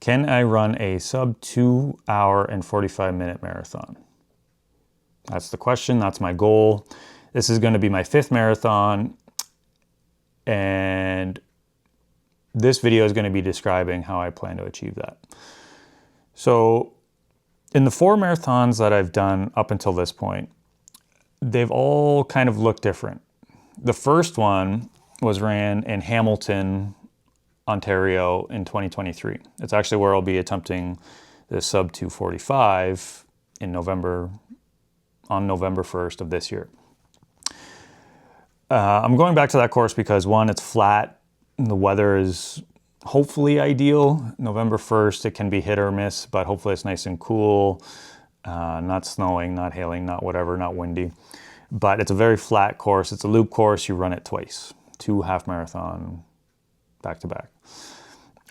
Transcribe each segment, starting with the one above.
Can I run a sub 2 hour and 45-minute marathon? That's the question. That's my goal. This is going to be my 5th marathon, and this video is going to be describing how I plan to achieve that. So in the 4 marathons that I've done up until this point, they've all kind of looked different. The first one was ran in Hamilton, Ontario in 2023. It's actually where I'll be attempting the sub 245 in November, on November 1st of this year. I'm going back to that course because, one, it's flat and the weather is hopefully ideal. November 1st, it can be hit or miss, but hopefully it's nice and cool, not snowing, not hailing, not whatever, not windy. But it's a very flat course. It's a loop course. You run it twice, 2 half marathon back to back.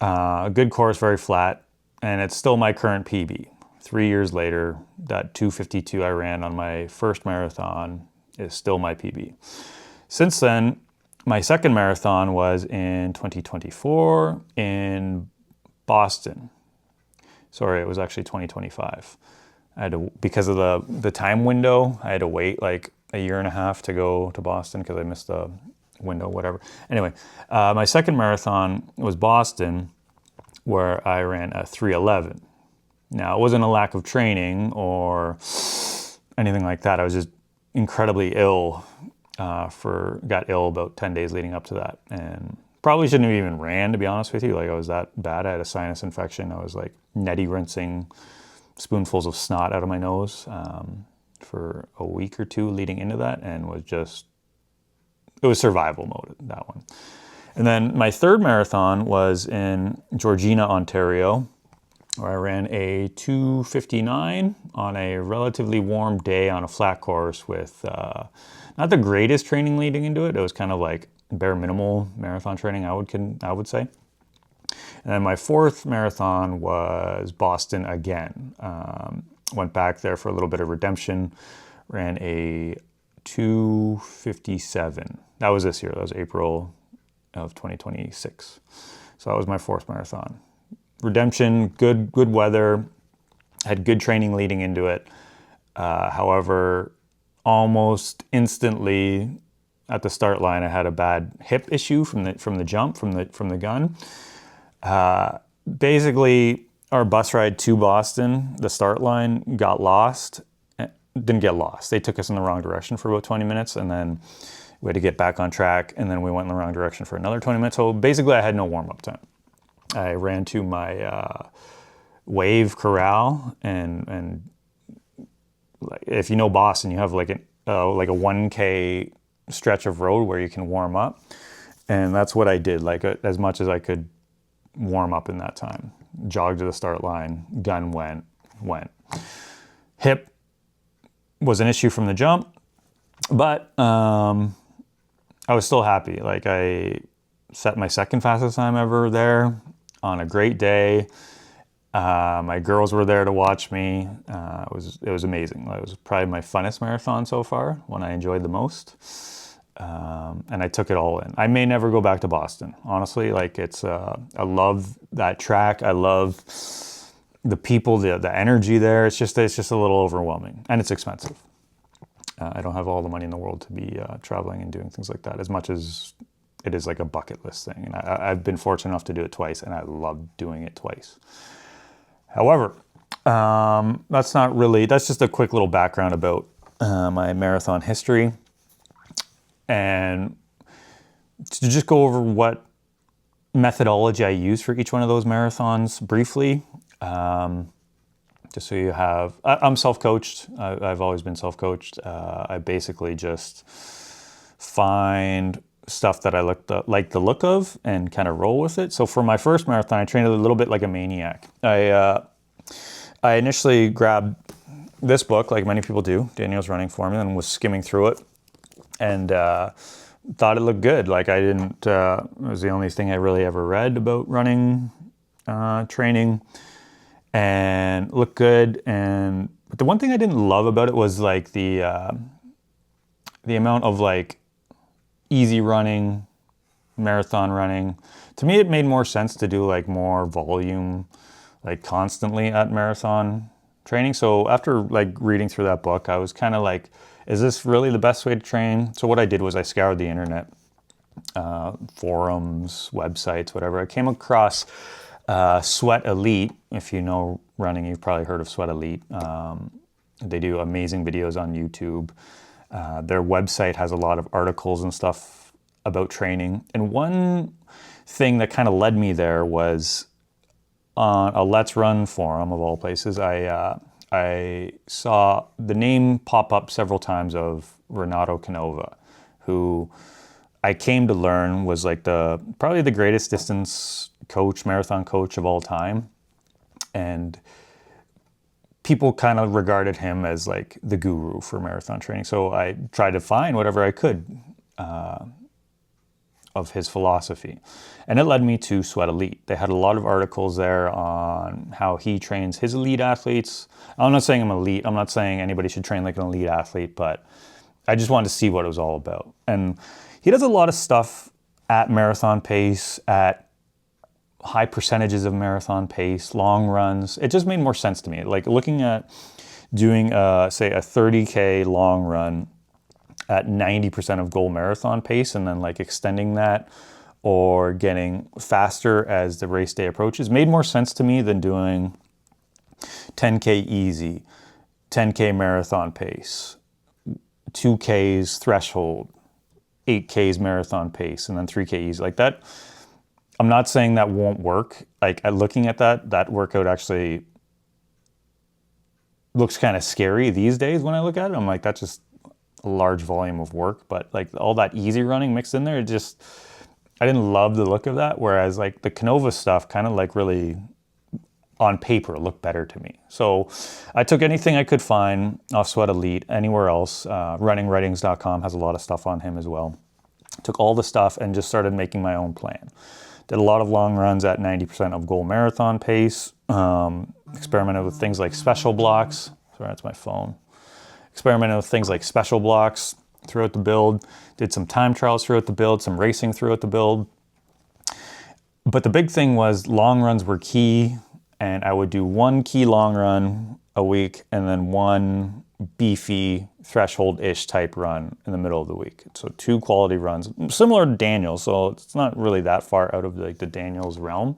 A good course, very flat, and it's still my current PB. 3 years later, that 2:52 I ran on my first marathon is still my PB. Since then, my second marathon was in 2024 in Boston. Sorry, it was actually 2025. I had to, because of the time window, I had to wait like a year and a half to go to Boston because I missed the window, whatever. Anyway, my second marathon was Boston, where I ran a 3:11. Now, it wasn't a lack of training or anything like that. I was just incredibly ill. Got ill about 10 days leading up to that, and probably shouldn't have even ran, to be honest with you. Like, I was that bad. I had a sinus infection. I was like neti rinsing spoonfuls of snot out of my nose for a week or 2 leading into that, and it was survival mode, that one. And then my third marathon was in Georgina, Ontario, where I ran a 2:59 on a relatively warm day on a flat course with not the greatest training leading into it. It was kind of like bare minimal marathon training, I would say. And then my fourth marathon was Boston again. Went back there for a little bit of redemption, ran a 2:57. That was this year. That was April of 2026. So that was my fourth marathon. Redemption, good weather, had good training leading into it. However, almost instantly at the start line, I had a bad hip issue from the jump from the gun. Basically, our bus ride to Boston, the start line, got lost. Didn't get lost. They took us in the wrong direction for about 20 minutes, and then we had to get back on track, and then we went in the wrong direction for another 20 minutes. So basically, I had no warm-up time. I ran to my wave corral, and if you know Boston, you have like a 1K stretch of road where you can warm up, and that's what I did. Like as much as I could warm up in that time. Jogged to the start line, gun went. Hip was an issue from the jump, but I was still happy. Like, I set my second fastest time ever there on a great day. My girls were there to watch me. It was amazing. It was probably my funnest marathon so far, one I enjoyed the most. And I took it all in. I may never go back to Boston, honestly. Like, I love that track. I love the people, the energy there. It's just a little overwhelming, and it's expensive. I don't have all the money in the world to be traveling and doing things like that, as much as it is like a bucket list thing. And I've been fortunate enough to do it twice, and I love doing it twice. However, that's just a quick little background about my marathon history. And to just go over what methodology I use for each one of those marathons briefly, just so you have, I'm self-coached. I've always been self-coached. I basically just find stuff that I like the look of and kind of roll with it. So for my first marathon, I trained a little bit like a maniac. I initially grabbed this book, like many people do, Daniel's Running Formula, and was skimming through it, and thought it looked good. Like, it was the only thing I really ever read about running training, and looked good. But the one thing I didn't love about it was like the amount of like easy running, marathon running. To me, it made more sense to do like more volume like constantly at marathon training. So after like reading through that book, I was kind of like, is this really the best way to train? So what I did was I scoured the internet, forums, websites, whatever. I came across Sweat Elite. If you know running, you've probably heard of Sweat Elite. They do amazing videos on YouTube. Their website has a lot of articles and stuff about training. And one thing that kind of led me there was on a Let's Run forum of all places. I saw the name pop up several times of Renato Canova, who I came to learn was like probably the greatest distance coach, marathon coach of all time. And people kind of regarded him as like the guru for marathon training. So I tried to find whatever I could of his philosophy. And it led me to Sweat Elite. They had a lot of articles there on how he trains his elite athletes. I'm not saying I'm elite. I'm not saying anybody should train like an elite athlete, but I just wanted to see what it was all about. And he does a lot of stuff at marathon pace, at high percentages of marathon pace, long runs. It just made more sense to me. Like looking at doing, say, a 30K long run at 90% of goal marathon pace and then like extending that or getting faster as the race day approaches made more sense to me than doing 10K easy, 10K marathon pace, 2Ks threshold, 8Ks marathon pace, and then 3K easy. Like that, I'm not saying that won't work. Like looking at that workout actually looks kind of scary these days when I look at it. I'm like, that's just a large volume of work, but like all that easy running mixed in there, I didn't love the look of that. Whereas like the Canova stuff kind of like really on paper looked better to me. So I took anything I could find off Sweat Elite, anywhere else. Runningwritings.com has a lot of stuff on him as well. Took all the stuff and just started making my own plan. Did a lot of long runs at 90% of goal marathon pace. Experimented with things like special blocks. Sorry, that's my phone. Experimented with things like special blocks throughout the build. Did some time trials throughout the build, some racing throughout the build. But the big thing was long runs were key, and I would do one key long run a week and then one beefy threshold-ish type run in the middle of the week. So 2 quality runs, similar to Daniel's, so it's not really that far out of like the Daniel's realm,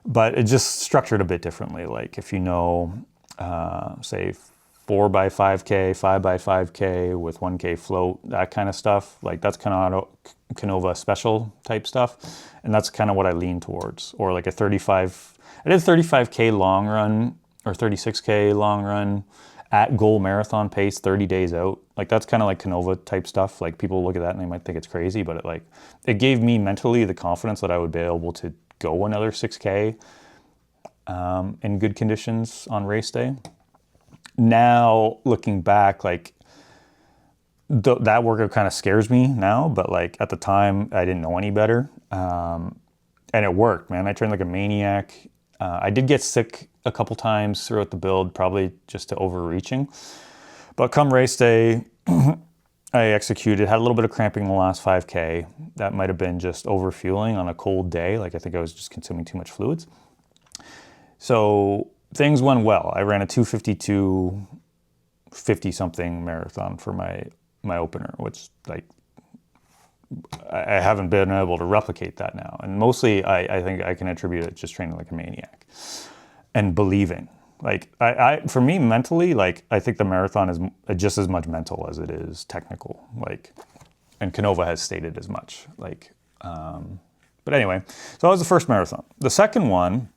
but it just structured a bit differently. Like if you know, say 4x5K, 5x5K with 1K float, that kind of stuff, like that's Canova special type stuff. And that's kind of what I lean towards. Or like I did a 35K long run or 36K long run at goal marathon pace 30 days out. Like that's kind of like Canova type stuff. Like people look at that and they might think it's crazy, but it gave me mentally the confidence that I would be able to go another 6K in good conditions on race day. Now looking back, like that workout kind of scares me now, but like at the time I didn't know any better. And it worked, man. I trained like a maniac. I did get sick a couple times throughout the build, probably just to overreaching. But come race day, I executed, had a little bit of cramping in the last 5K. That might have been just overfueling on a cold day. Like I think I was just consuming too much fluids. So things went well. I ran a 2:52, 50-something marathon for my opener, which like I haven't been able to replicate that now. And mostly I think I can attribute it just training like a maniac and believing. Like for me mentally, like I think the marathon is just as much mental as it is technical. Like, and Canova has stated as much. Like, but anyway, so that was the first marathon. The second one,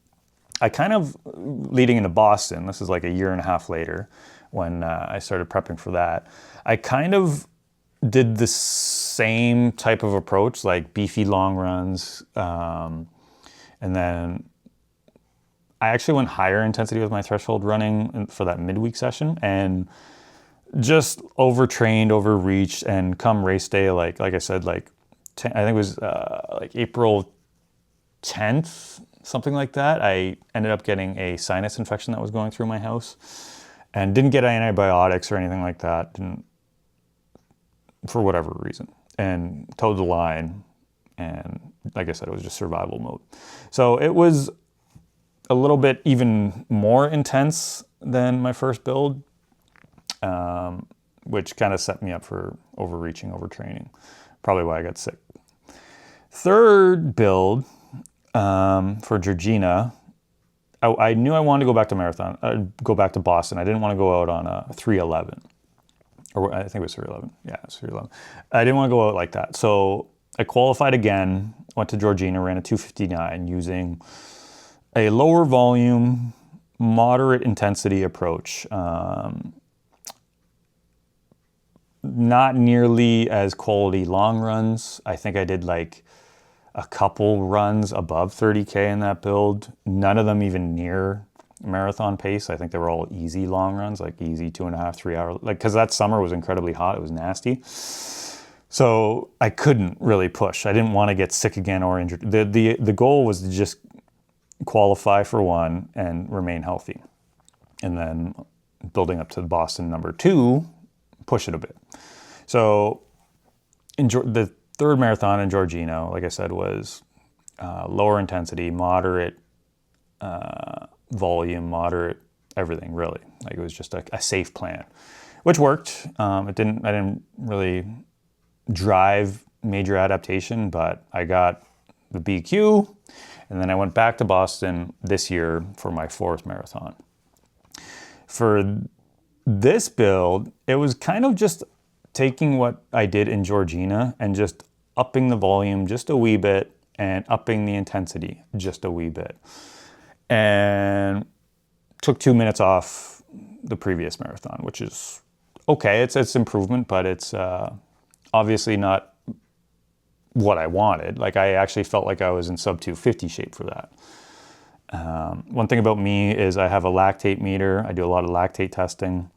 I kind of leading into Boston. This is like a year and a half later when I started prepping for that. I kind of did the same type of approach, like beefy long runs, and then I actually went higher intensity with my threshold running for that midweek session and just overtrained, overreached, and come race day, like I said, like I think it was like April 10th, something like that. I ended up getting a sinus infection that was going through my house and didn't get antibiotics or anything like that. Didn't, for whatever reason, and towed the line. And like I said, it was just survival mode. So it was a little bit even more intense than my first build, which kind of set me up for overreaching, overtraining. Probably why I got sick. Third build for Georgina, I knew I wanted to go back to marathon, go back to Boston. I didn't want to go out on a 3:11, or I think it was 3:11. Yeah, it was 3:11. I didn't want to go out like that. So I qualified again, went to Georgina, ran a 2:59 using a lower volume, moderate intensity approach. Not nearly as quality long runs. I think I did like a couple runs above 30K in that build. None of them even near marathon pace. I think they were all easy long runs, like easy 2.5, 3 hour, like, cause that summer was incredibly hot. It was nasty. So I couldn't really push. I didn't want to get sick again or injured. The goal was to just qualify for one and remain healthy. And then building up to the Boston number 2, push it a bit. So the third marathon in Georgina, like I said, was lower intensity, moderate volume, moderate everything, really. Like it was just a safe plan, which worked. I didn't really drive major adaptation, but I got the BQ, and then I went back to Boston this year for my 4th marathon. For this build, it was kind of just taking what I did in Georgina and just upping the volume just a wee bit and upping the intensity just a wee bit. And took 2 minutes off the previous marathon, which is okay. It's improvement, but it's obviously not what I wanted. Like I actually felt like I was in sub 250 shape for that. One thing about me is I have a lactate meter. I do a lot of lactate testing.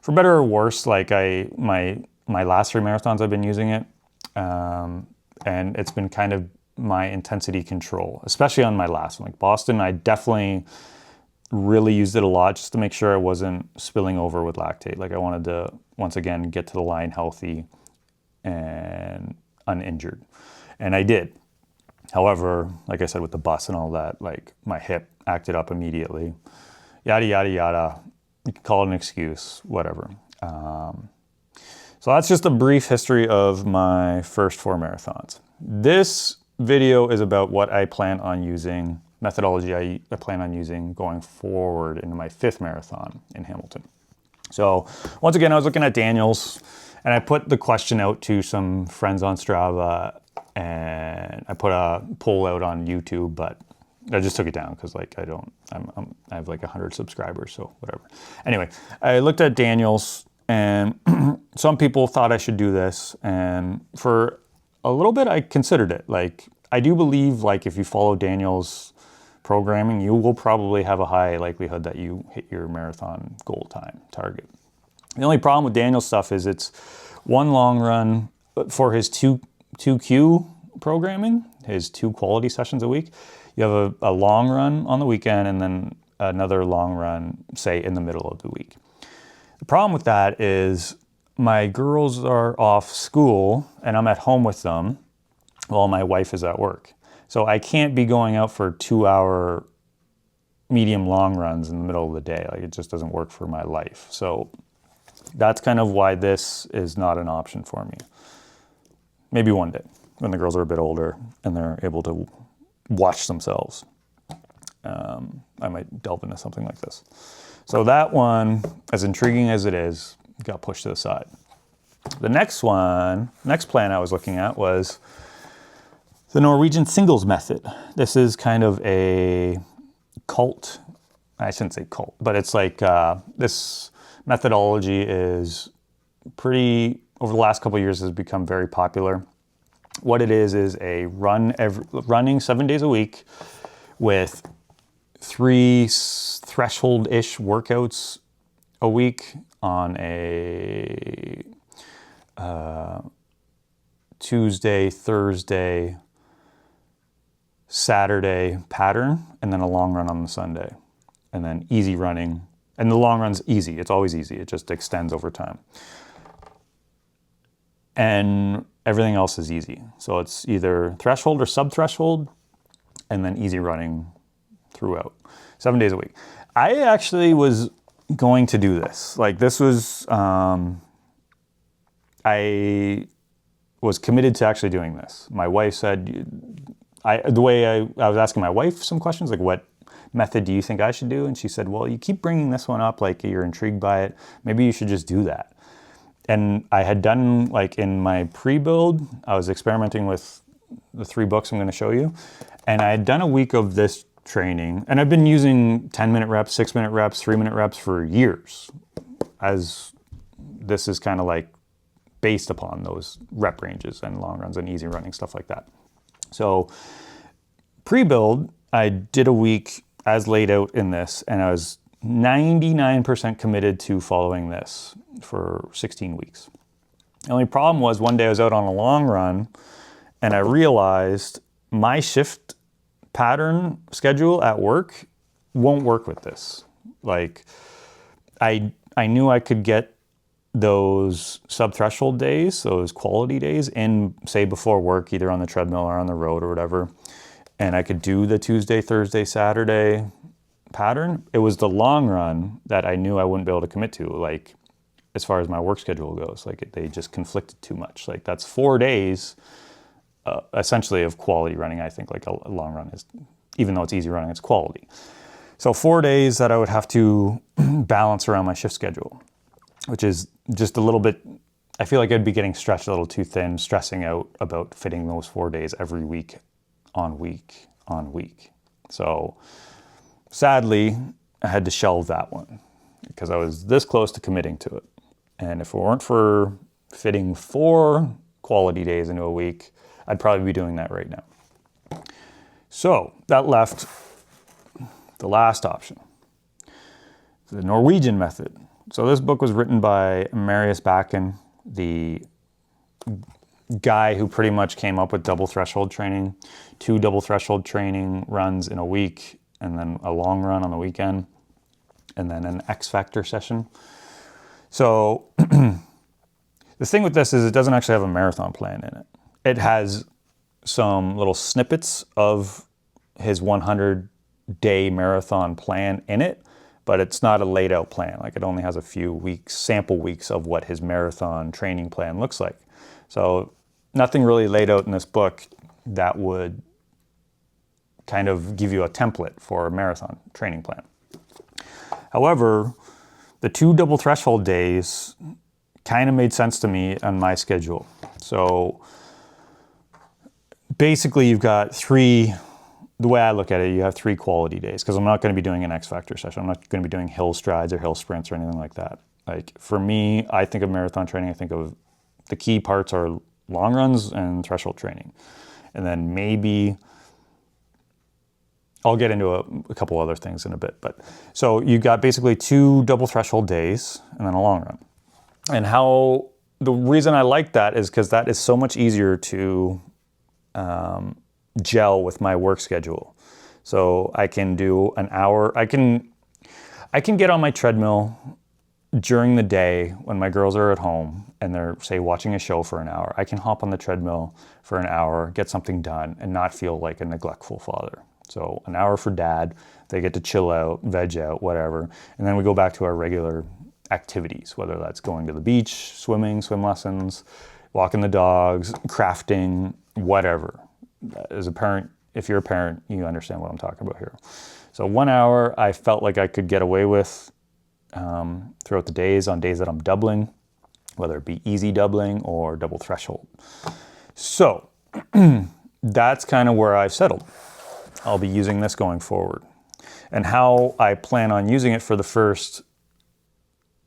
For better or worse, like my last 3 marathons I've been using it, and it's been kind of my intensity control, especially on my last one. Like Boston, I definitely really used it a lot just to make sure I wasn't spilling over with lactate. Like I wanted to, once again, get to the line healthy and uninjured. And I did. However, like I said, with the bus and all that, like my hip acted up immediately. Yada, yada, yada. You can call it an excuse, whatever. So that's just a brief history of my first 4 marathons. This video is about what I plan on using, methodology I plan on using going forward into my 5th marathon in Hamilton. So once again, I was looking at Daniel's, and I put the question out to some friends on Strava, and I put a poll out on YouTube, but I just took it down because like I have like 100 subscribers, so whatever. Anyway, I looked at Daniel's, and some people thought I should do this, and for a little bit I considered it. Like I do believe like if you follow Daniel's programming, you will probably have a high likelihood that you hit your marathon goal time target. The only problem with Daniel's stuff is it's one long run for his 2Q programming, his 2 quality sessions a week. You have a long run on the weekend and then another long run, say, in the middle of the week. The problem with that is my girls are off school and I'm at home with them while my wife is at work. So I can't be going out for 2-hour medium long runs in the middle of the day. Like it just doesn't work for my life. So that's kind of why this is not an option for me. Maybe one day when the girls are a bit older and they're able to watch themselves. I might delve into something like this. So that one, as intriguing as it is, got pushed to the side. The next plan I was looking at was the Norwegian singles method. This is kind of a cult. I shouldn't say cult, but it's like this methodology is pretty, over the last couple of years, has become very popular. What it is a running 7 days a week with 3 threshold-ish workouts a week on a Tuesday, Thursday, Saturday pattern, and then a long run on the Sunday, and then easy running. And the long run's easy. It's always easy. It just extends over time. And everything else is easy. So it's either threshold or sub-threshold, and then easy running throughout, 7 days a week. I actually was going to do this. Like this was, I was committed to actually doing this. My wife said, I was asking my wife some questions, like what method do you think I should do? And she said, well, you keep bringing this one up, like you're intrigued by it. Maybe you should just do that. And I had done, like in my pre-build, I was experimenting with the 3 books I'm going to show you. And I had done a week of this training, and I've been using 10-minute reps, 6-minute reps, 3-minute reps for years, as this is kind of like based upon those rep ranges and long runs and easy running, stuff like that. So pre-build, I did a week as laid out in this, and I was 99% committed to following this for 16 weeks. The only problem was one day I was out on a long run and I realized my shift pattern schedule at work won't work with this. Like I knew I could get those sub-threshold days, those quality days in, say, before work, either on the treadmill or on the road or whatever. And I could do the Tuesday, Thursday, Saturday pattern. It was the long run that I knew I wouldn't be able to commit to, like as far as my work schedule goes. Like they just conflicted too much. Like that's 4 days essentially of quality running. I think like a long run is, even though it's easy running, it's quality. So 4 days that I would have to balance around my shift schedule, which is just a little bit, I feel like I'd be getting stretched a little too thin, stressing out about fitting those 4 days every week on week on week. So sadly, I had to shelve that one because I was this close to committing to it. And if it weren't for fitting 4 quality days into a week, I'd probably be doing that right now. So that left the last option, the Norwegian Method. So this book was written by Marius Bakken, the guy who pretty much came up with double threshold training, 2 double threshold training runs in a week, and then a long run on the weekend, and then an X Factor session. So the thing with this is it doesn't actually have a marathon plan in it. It has some little snippets of his 100-day marathon plan in it, but it's not a laid out plan. Like it only has a few weeks, sample weeks of what his marathon training plan looks like. So nothing really laid out in this book that would kind of give you a template for a marathon training plan. However, the 2 double threshold days kind of made sense to me on my schedule. So basically you've got 3, the way I look at it, you have 3 quality days, because I'm not going to be doing an X Factor session. I'm not going to be doing hill strides or hill sprints or anything like that. Like for me, I think of marathon training, I think of the key parts are long runs and threshold training. And then maybe I'll get into a couple other things in a bit. But so you got basically 2 double threshold days and then a long run. And how the reason I like that is because that is so much easier to gel with my work schedule. So I can do an hour. I can get on my treadmill during the day when my girls are at home and they're, say, watching a show for an hour. I can hop on the treadmill for an hour, get something done, and not feel like a neglectful father. So an hour for dad, they get to chill out, veg out, whatever. And then we go back to our regular activities, whether that's going to the beach, swimming, swim lessons, walking the dogs, crafting, whatever. As a parent, if you're a parent, you understand what I'm talking about here. So 1 hour I felt like I could get away with throughout the days, on days that I'm doubling, whether it be easy doubling or double threshold. So that's kind of where I've settled. I'll be using this going forward. And how I plan on using it for the first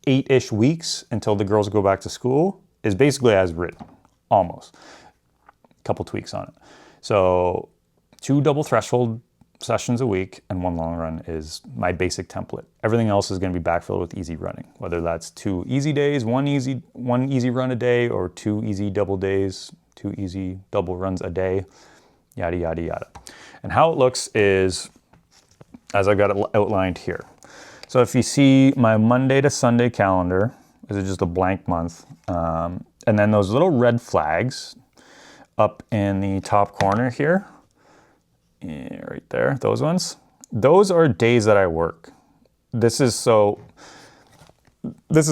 8-ish weeks until the girls go back to school is basically as written, almost. A couple tweaks on it. So 2 double threshold sessions a week and 1 long run is my basic template. Everything else is going to be backfilled with easy running, whether that's 2 easy days, one easy run a day, or 2 easy double days, 2 easy double runs a day, yada, yada, yada. And how it looks is, as I've got it outlined here. So if you see my Monday to Sunday calendar, this is just a blank month. And then those little red flags up in the top corner here, right there, those ones. Those are days that I work. This is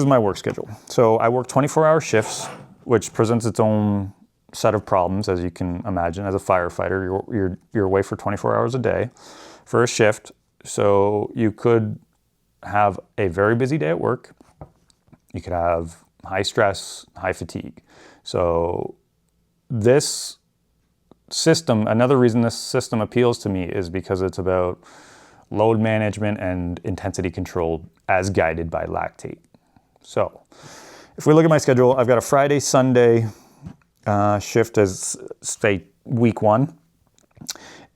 my work schedule. So I work 24-hour shifts, which presents its own set of problems, as you can imagine. As a firefighter, you're away for 24 hours a day for a shift. So you could have a very busy day at work. You could have high stress, high fatigue. So this system, another reason this system appeals to me is because it's about load management and intensity control as guided by lactate. So if we look at my schedule, I've got a Friday, Sunday shift as, say, week 1.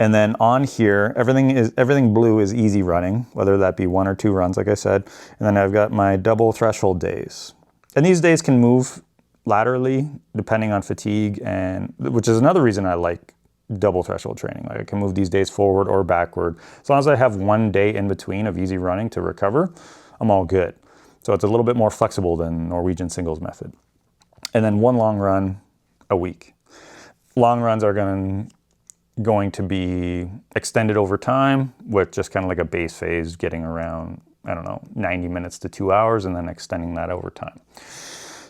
And then on here, everything blue is easy running, whether that be 1 or 2 runs, like I said. And then I've got my double threshold days. And these days can move laterally depending on fatigue, and which is another reason I like double threshold training. Like I can move these days forward or backward. As long as I have 1 day in between of easy running to recover, I'm all good. So it's a little bit more flexible than Norwegian singles method. And then 1 long run a week. Long runs are going to be extended over time with just kind of like a base phase getting around, 90 minutes to 2 hours, and then extending that over time.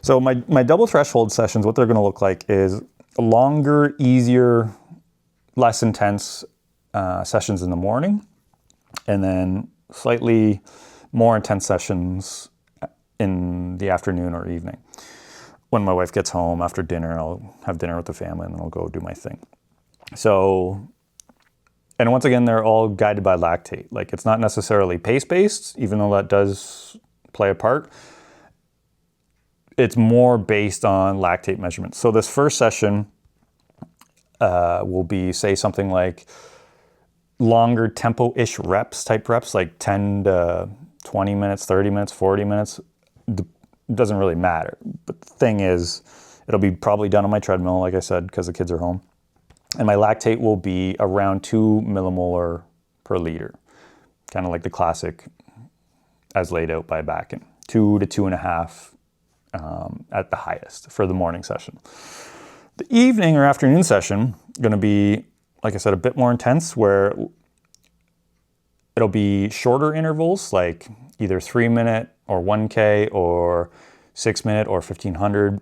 So my double threshold sessions, what they're going to look like is longer, easier, less intense sessions in the morning, and then slightly more intense sessions in the afternoon or evening. When my wife gets home after dinner, I'll have dinner with the family and then I'll go do my thing. So, and once again, they're all guided by lactate. Like it's not necessarily pace-based, even though that does play a part. It's more based on lactate measurements. So this first session will be, say, something like longer tempo-ish type reps, like 10 to 20 minutes, 30 minutes, 40 minutes. It doesn't really matter. But the thing is, it'll be probably done on my treadmill, like I said, because the kids are home. And my lactate will be around 2 millimolar per liter, kind of like the classic as laid out by Bakken, 2 to 2.5 at the highest for the morning session. The evening or afternoon session going to be, like I said, a bit more intense, where it'll be shorter intervals, like either 3-minute or 1K or 6-minute or 1500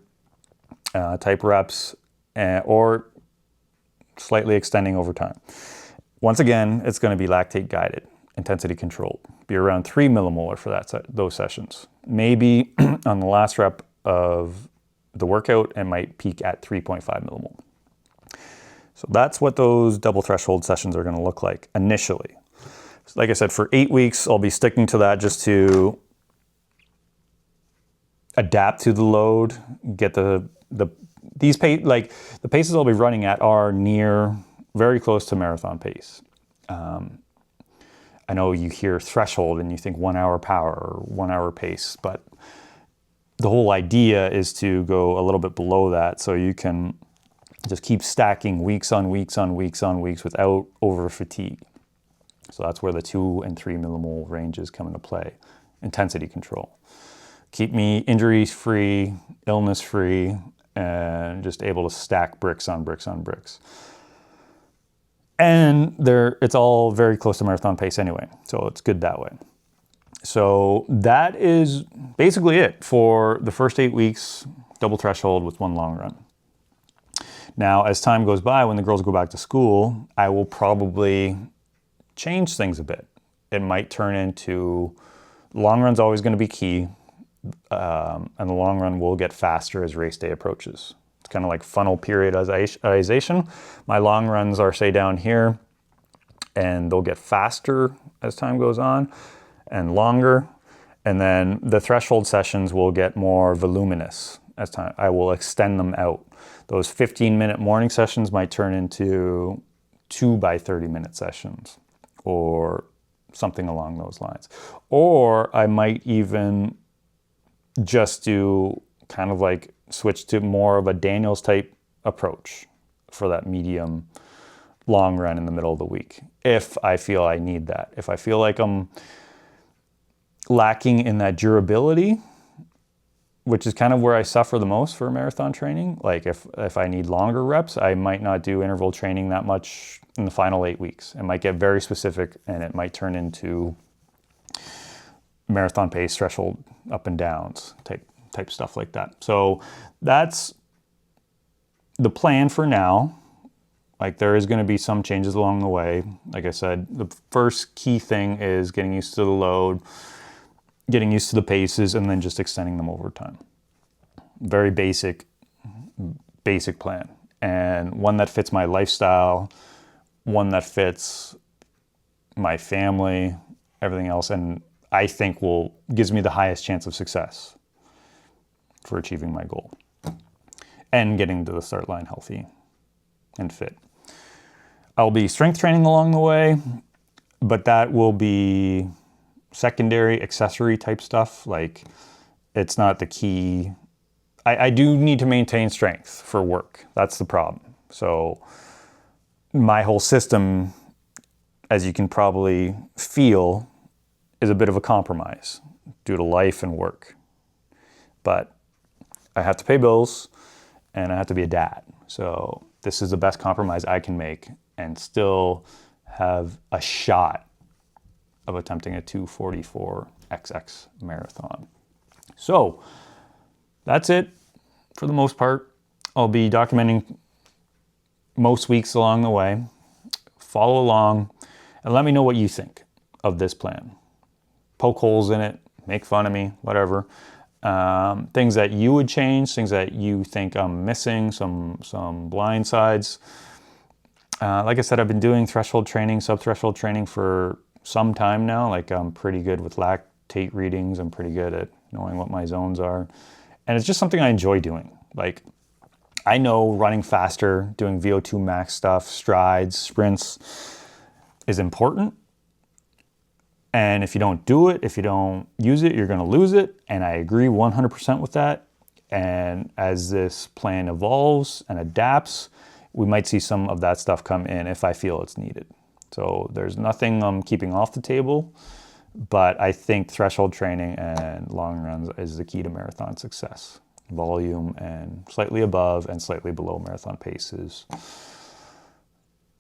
type reps, or slightly extending over time. Once again, it's going to be lactate guided, intensity controlled. Be around 3 millimolar for those sessions. Maybe on the last rep of the workout, it might peak at 3.5 millimolar. So that's what those double threshold sessions are going to look like initially. So like I said, for 8 weeks, I'll be sticking to that just to adapt to the load, get the paces I'll be running at are very close to marathon pace. I know you hear threshold and you think 1 hour power or 1 hour pace, but the whole idea is to go a little bit below that so you can just keep stacking weeks on weeks on weeks on weeks without over fatigue. So that's where the 2 and 3 millimole ranges come into play. Intensity control. Keep me injury-free, illness-free, and just able to stack bricks on bricks on bricks. And it's all very close to marathon pace anyway, so it's good that way. So that is basically it for the first 8 weeks, double threshold with 1 long run. Now, as time goes by, when the girls go back to school, I will probably change things a bit. It might turn into, long run's always going to be key, and the long run will get faster as race day approaches. It's kind of like funnel periodization. My long runs are, say, down here, and they'll get faster as time goes on and longer. And then the threshold sessions will get more voluminous as time. I will extend them out. Those 15-minute morning sessions might turn into 2 by 30-minute sessions or something along those lines. Or I might even just do kind of like switch to more of a Daniels type approach for that medium long run in the middle of the week, if I feel I need that. If I feel like I'm lacking in that durability, which is kind of where I suffer the most for marathon training. Like if I need longer reps, I might not do interval training that much in the final 8 weeks. It might get very specific and it might turn into marathon pace threshold up and downs type stuff like that. So that's the plan for now. Like there is going to be some changes along the way. Like I said, the first key thing is getting used to the load, getting used to the paces, and then just extending them over time. Very basic plan, and one that fits my lifestyle, one that fits my family, everything else, and I think gives me the highest chance of success for achieving my goal and getting to the start line healthy and fit. I'll be strength training along the way, but that will be secondary, accessory type stuff. Like it's not the key. I do need to maintain strength for work. That's the problem. So my whole system, as you can probably feel, is a bit of a compromise due to life and work. But I have to pay bills and I have to be a dad. So this is the best compromise I can make and still have a shot of attempting a 2:44 marathon. So that's it for the most part. I'll be documenting most weeks along the way. Follow along and let me know what you think of this plan. Poke holes in it, make fun of me, whatever. Things that you would change, things that you think I'm missing, some blind sides. Like I said, I've been doing threshold training, sub-threshold training for some time now. Like I'm pretty good with lactate readings. I'm pretty good at knowing what my zones are. And it's just something I enjoy doing. Like I know running faster, doing VO2 max stuff, strides, sprints is important. And if you don't do it, if you don't use it, you're going to lose it. And I agree 100% with that. And as this plan evolves and adapts, we might see some of that stuff come in if I feel it's needed. So there's nothing I'm keeping off the table, but I think threshold training and long runs is the key to marathon success. Volume and slightly above and slightly below marathon paces.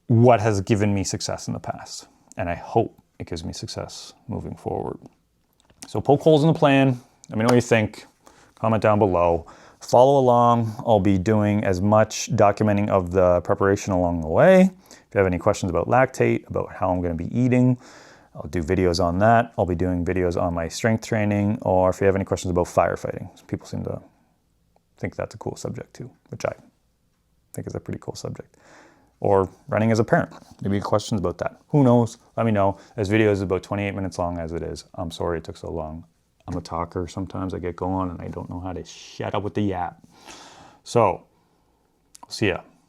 What has given me success in the past. And I hope it gives me success moving forward. So poke holes in the plan. Let me know what you think. Comment down below. Follow along. I'll be doing as much documenting of the preparation along the way. If you have any questions about lactate, about how I'm going to be eating, I'll do videos on that. I'll be doing videos on my strength training, or if you have any questions about firefighting. People seem to think that's a cool subject too, which I think is a pretty cool subject. Or running as a parent. Maybe questions about that. Who knows? Let me know. This video is about 28 minutes long as it is. I'm sorry it took so long. I'm a talker. Sometimes I get going and I don't know how to shut up with the yap. So, see ya.